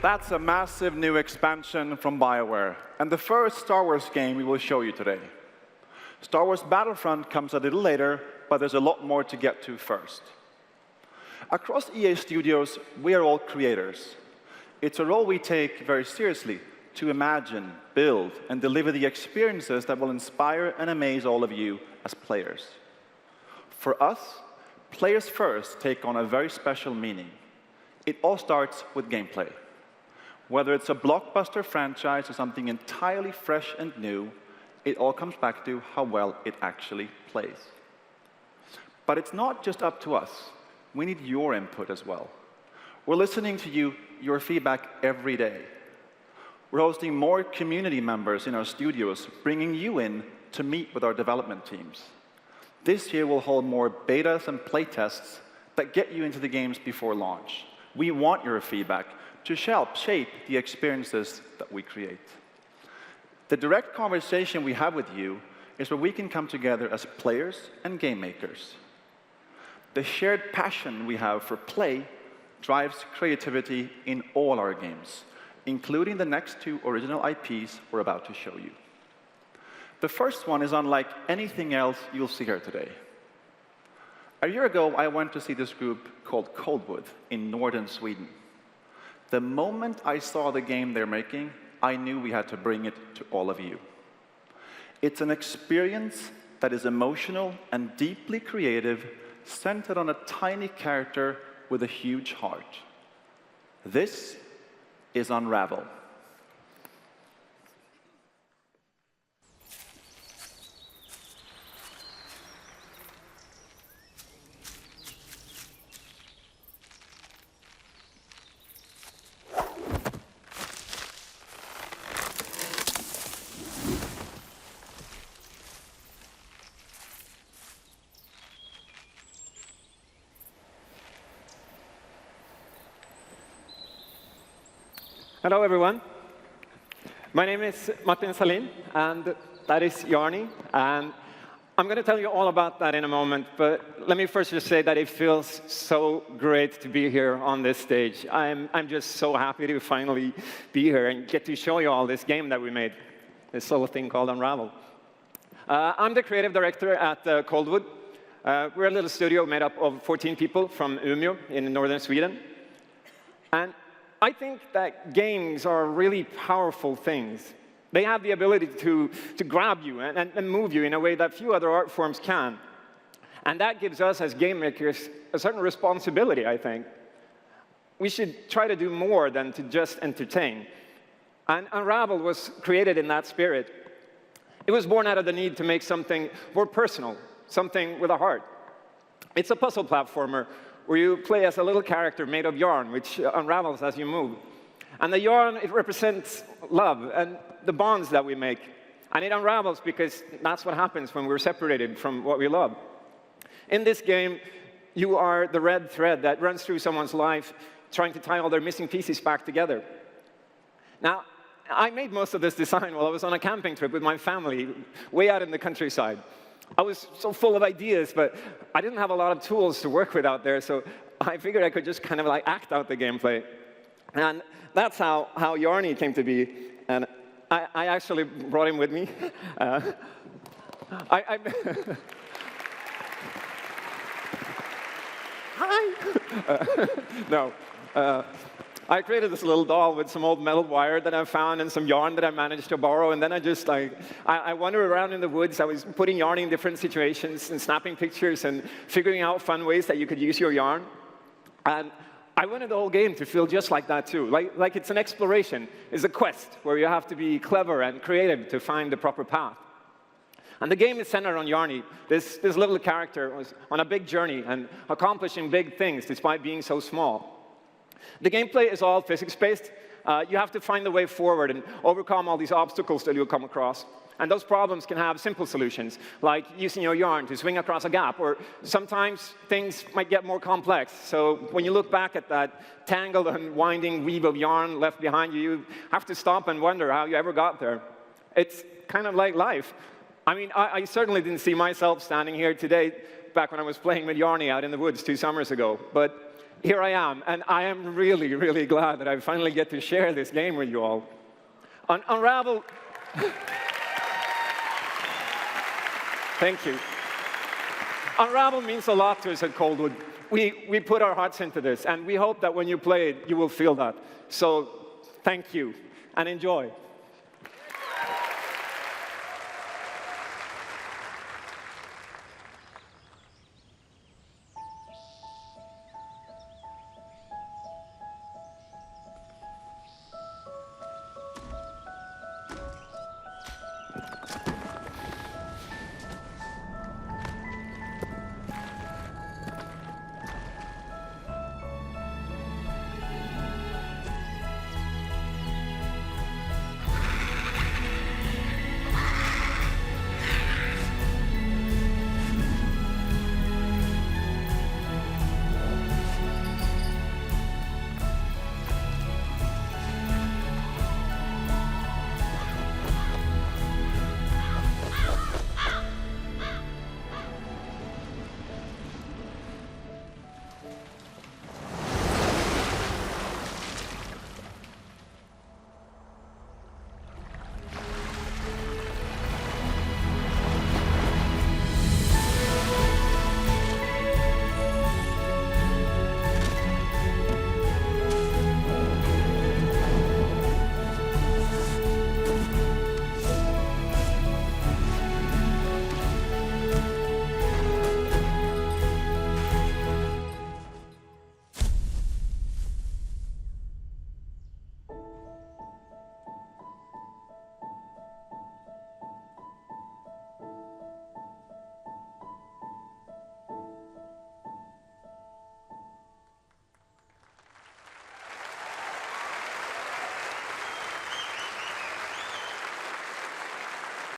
That's a massive new expansion from BioWare, and the first Star Wars game we will show you today. Star Wars Battlefront comes a little later, but there's a lot more to get to first. Across EA Studios, we are all creators. It's a role we take very seriously to imagine, build, and deliver the experiences that will inspire and amaze all of you as players. For us, players first take on a very special meaning. It all starts with gameplay. Whether it's a blockbuster franchise or something entirely fresh and new, it all comes back to how well it actually plays. But it's not just up to us. We need your input as well. We're listening to you, your feedback every day. We're hosting more community members in our studios, bringing you in to meet with our development teams. This year we'll hold more betas and playtests that get you into the games before launch. We want your feedback to help shape the experiences that we create. The direct conversation we have with you is where we can come together as players and game makers. The shared passion we have for play drives creativity in all our games, including the next two original IPs we're about to show you. The first one is unlike anything else you'll see here today. A year ago, I went to see this group called Coldwood in northern Sweden. The moment I saw the game they're making, I knew we had to bring it to all of you. It's an experience that is emotional and deeply creative, centered on a tiny character with a huge heart. This is Unravel. Hello, everyone. My name is Martin Salin, and that is Jarni. And I'm going to tell you all about that in a moment, but let me first just say that it feels so great to be here on this stage. I'm just so happy to finally be here and get to show you all this game that we made, this little thing called Unravel. I'm the creative director at Coldwood. We're a little studio made up of 14 people from Umeå in northern Sweden. And I think that games are really powerful things. They have the ability to grab you and move you in a way that few other art forms can. And that gives us, as game makers, a certain responsibility, I think. We should try to do more than to just entertain. And Unravel was created in that spirit. It was born out of the need to make something more personal, something with a heart. It's a puzzle platformer where you play as a little character made of yarn, which unravels as you move. And the yarn, it represents love and the bonds that we make. And it unravels because that's what happens when we're separated from what we love. In this game, you are the red thread that runs through someone's life, trying to tie all their missing pieces back together. Now, I made most of this design while I was on a camping trip with my family, way out in the countryside. I was so full of ideas, but I didn't have a lot of tools to work with out there, so I figured I could just kind of like act out the gameplay. And that's how Jarni came to be, and I actually brought him with me. Hi! No. I created this little doll with some old metal wire that I found and some yarn that I managed to borrow, and then I just I wandered around in the woods. I was putting yarn in different situations and snapping pictures and figuring out fun ways that you could use your yarn. And I wanted the whole game to feel just like that too, like it's an exploration, it's a quest where you have to be clever and creative to find the proper path. And the game is centered on Jarni. This little character was on a big journey and accomplishing big things despite being so small. The gameplay is all physics-based. You have to find the way forward and overcome all these obstacles that you'll come across. And those problems can have simple solutions, like using your yarn to swing across a gap, or sometimes things might get more complex. So when you look back at that tangled and winding weave of yarn left behind you, you have to stop and wonder how you ever got there. It's kind of like life. I mean, I certainly didn't see myself standing here today back when I was playing with Jarni out in the woods 2 summers ago. But here I am, and I am really, really glad that I finally get to share this game with you all. Unravel... Thank you. Unravel means a lot to us at Coldwood. We put our hearts into this, and we hope that when you play it, you will feel that. So thank you, and enjoy.